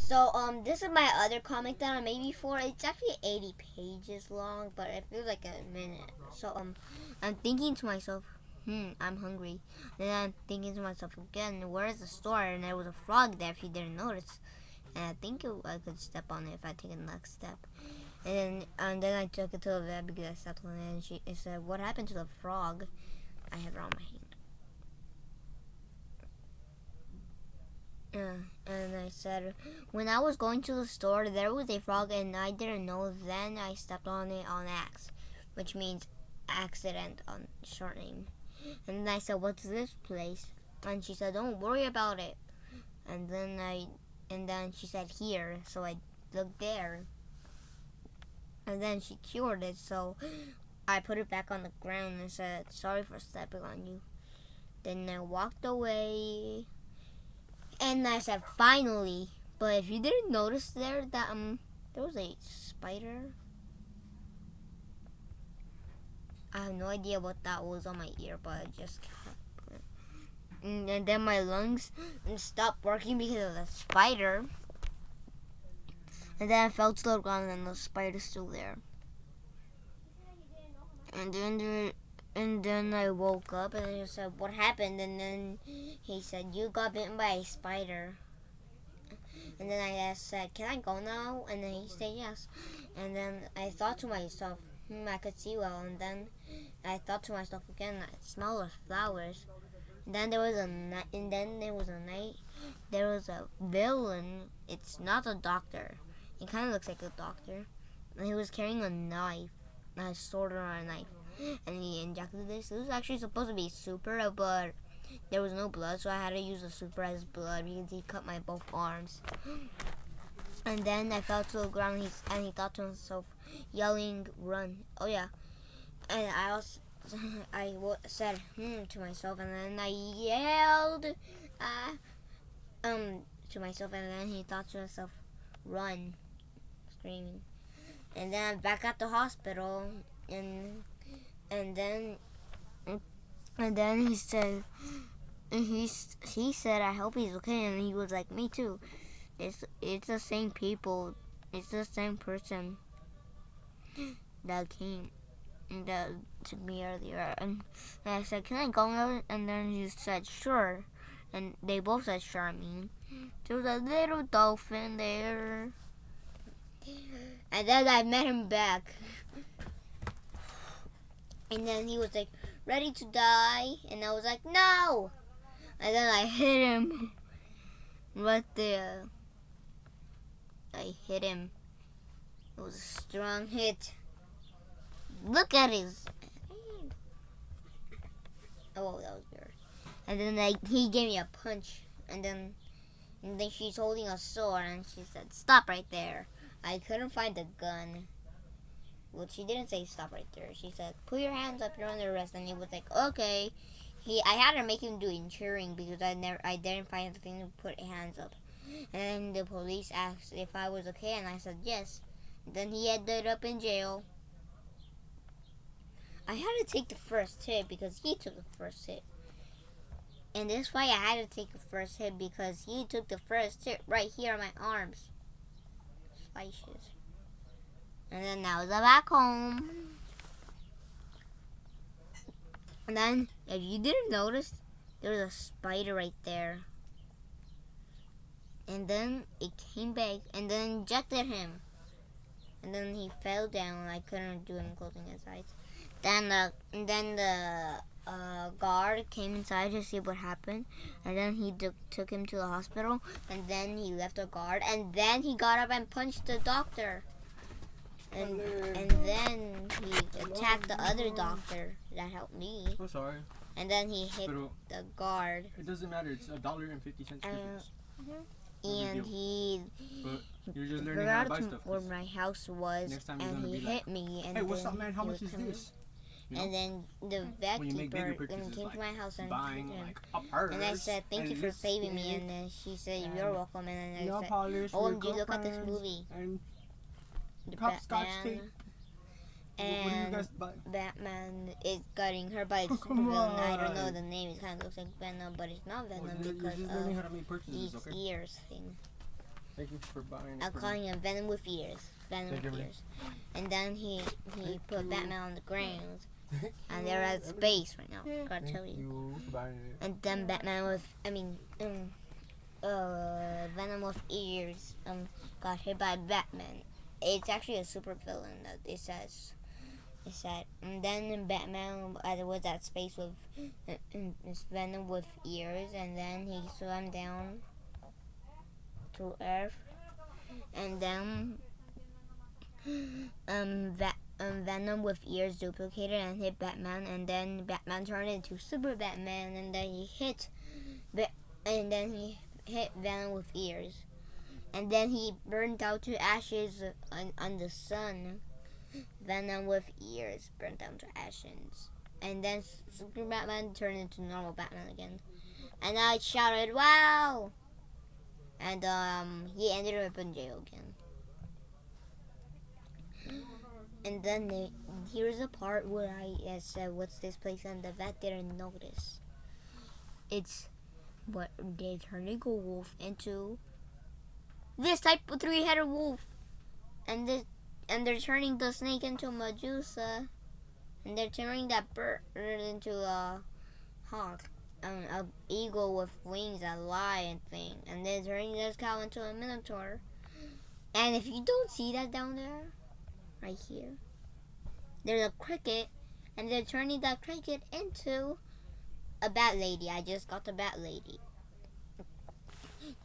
So this is my other comic that I made before. It's actually 80 pages long, but it feels like a minute. So I'm thinking to myself, I'm hungry. Then I'm thinking to myself again, where is the store? And there was a frog there if you didn't notice. And I think I could step on it if I take the next step. And then I took it to the vet because I stepped on it, and it said, "What happened to the frog?" I have it on my hand. And I said, when I was going to the store, there was a frog, and I didn't know. Then I stepped on it on X, which means accident on short name. And then I said, "What's this place?" And she said, "Don't worry about it." And then she said, "Here." So I looked there. And then she cured it, so I put it back on the ground and said, "Sorry for stepping on you." Then I walked away. And I said, "Finally." But if you didn't notice there that there was a spider. I have no idea what that was on my ear, but I just kept. And then my lungs stopped working because of the spider. And then I fell to the ground, and the spider's still there. And then I woke up, and I said, "What happened?" And then he said, "You got bitten by a spider." And then I said, "Can I go now?" And then he said yes. And then I thought to myself, I could see well. And then I thought to myself again, I smell the flowers. And then there was a night. And then there was a night. There was a villain. It's not a doctor. It kind of looks like a doctor. And he was carrying a knife, a sword or a knife. And he injected this. It was actually supposed to be super, but there was no blood, so I had to use the super as blood because he cut my both arms. And then I fell to the ground, and he thought to himself, yelling, "Run!" Oh yeah. And I said to myself, and then I yelled to myself, and then he thought to himself, "Run!" Screaming. And then I'm back at the hospital, and then he said, he said, "I hope he's okay," and he was like, "Me too." It's the same people. It's the same person that came that took me earlier. And I said, "Can I go now?" And then he said, "Sure." And they both said, "Sure." There was a little dolphin there. And then I met him back. And then he was like, "Ready to die?" And I was like, "No!" And then I hit him right there. I hit him. It was a strong hit. Look at his. Oh, that was weird. And then he gave me a punch. And then she's holding a sword, and she said, "Stop right there." I couldn't find the gun. Well, she didn't say stop right there. She said, "Put your hands up, you're under arrest." And he was like, "Okay." I had to make him do cheering because I didn't find the thing to put hands up. And then the police asked if I was okay, and I said yes. And then he ended up in jail. I had to take the first hit because he took the first hit. And this fight, I had to take the first hit because he took the first hit right here on my arms. Slices. And then now they're back home. And then, if you didn't notice, there was a spider right there. And then it came back and then injected him. And then he fell down. I couldn't do any closing his eyes. Then the guard came inside to see what happened. And then he took him to the hospital. And then he left the guard. And then he got up and punched the doctor. And then he attacked the other doctor that helped me. I'm sorry. And then he hit the guard. It doesn't matter. It's $1.50 difference. And he you're just learning how to buy stuff. Where my house was, and he hit me. And hey, what's up, man? How much is this? You know? And then the vet keeper came to my house and hit him. And I said, "Thank you for saving me." And then she said, "You're welcome." And then I said, "OMG, look at this movie." The Batman. And Batman is getting hurt by the supervillain. I don't know the name. It kind of looks like Venom, but it's not Venom because of these ears thing. Thank you for buying it. I'm calling him Venom with ears. Venom Thank with you. ears. And then he put Batman on the ground. And they're at space right now. I gotta tell you. Thank you for buying it. And then Venom with ears got hit by Batman. It's actually a super villain that it says. It said. And then Batman was at space with Venom with ears, and then he swam down to Earth, and then Venom with ears duplicated and hit Batman, and then Batman turned into Super Batman, and then he hit Venom with ears, and then he burned out to ashes on the sun. Venom with ears burned down to ashes, and then Super Batman turned into normal Batman again, and I shouted "Wow!" And he ended up in jail again. And then here's a part where I said, "What's this place?" And the vet didn't notice. It's what they're turning a wolf into this type of three-headed wolf, and they're turning the snake into Medusa, and they're turning that bird into a hawk, a eagle with wings, a lion thing, and they're turning this cow into a minotaur. And if you don't see that down there, right here, there's a cricket, and they're turning that cricket into a bat lady. I just got the bat lady.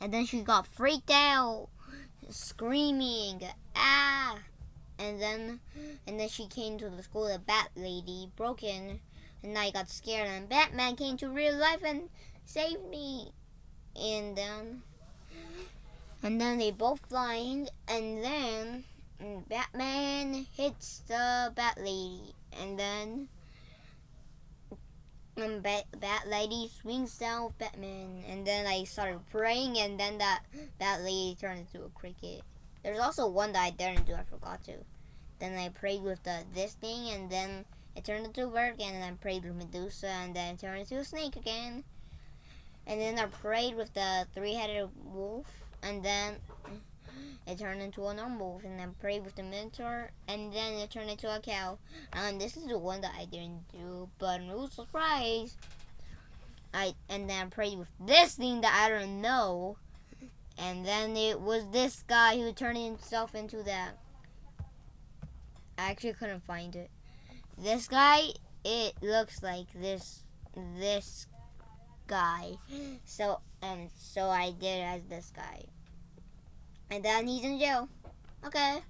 And then she got freaked out, screaming, "Ah!" And then she came to the school, the bat lady, broken, and I got scared, and Batman came to real life and saved me. And then they both flying, and then Batman hits the bat lady, and then bat lady swings down with Batman, and then I started praying, and then that bat lady turned into a cricket. There's also one that I didn't do, I forgot to. Then I prayed with this thing, and then it turned into a bird again, and I prayed with Medusa, and then it turned into a snake again. And then I prayed with the three-headed wolf, and then it turned into a normal wolf, and then prayed with the minotaur, and then it turned into a cow. And this is the one that I didn't do, but no surprise. And then I prayed with this thing that I don't know, and then it was this guy who turned himself into that. I actually couldn't find it. This guy, it looks like this guy. So I did it as this guy. And then he's in jail. Okay.